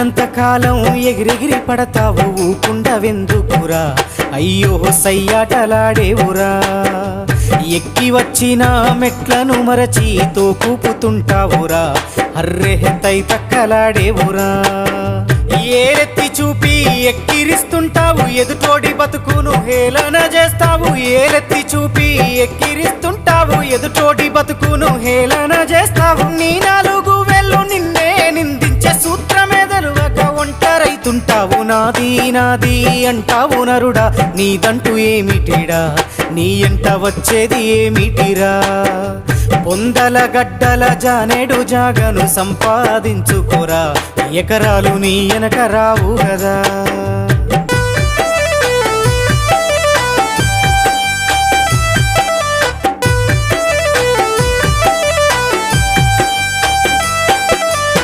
ఉన్నంత కాలం ఎగిరెగిరి పడతావు ఊకుండవెందుకురా అయ్యో సయ్యాటలాడేవురా ఎక్కి వచ్చిన మెట్లను మరచి తోకూపుతుంటావురా అర్రె తై తక్కలాడేవురా ఏలెత్తి చూపి ఎక్కిరిస్తుంటావు ఎదుటోడి బతుకును హేళన చేస్తావు ఏలెత్తి చూపి ఎక్కిరిస్తుంటావు ఎదుటోడి బతుకును హేళన చేస్తావు నీ నాలుగు వేళ్ళు నిన్నే నిందించే సూత్రమెదరువక ఒంటరైతుంటావు నాది నాది అంటావు నరుడా నీదంటూ ఏమిటిడా నీ ఎంట వచ్చేది ఏమిటిరా పొందల గడ్డల జానేడు జాగను సంపాదించుకోరా ఎకరాలు నీ వెనక రావు కదా।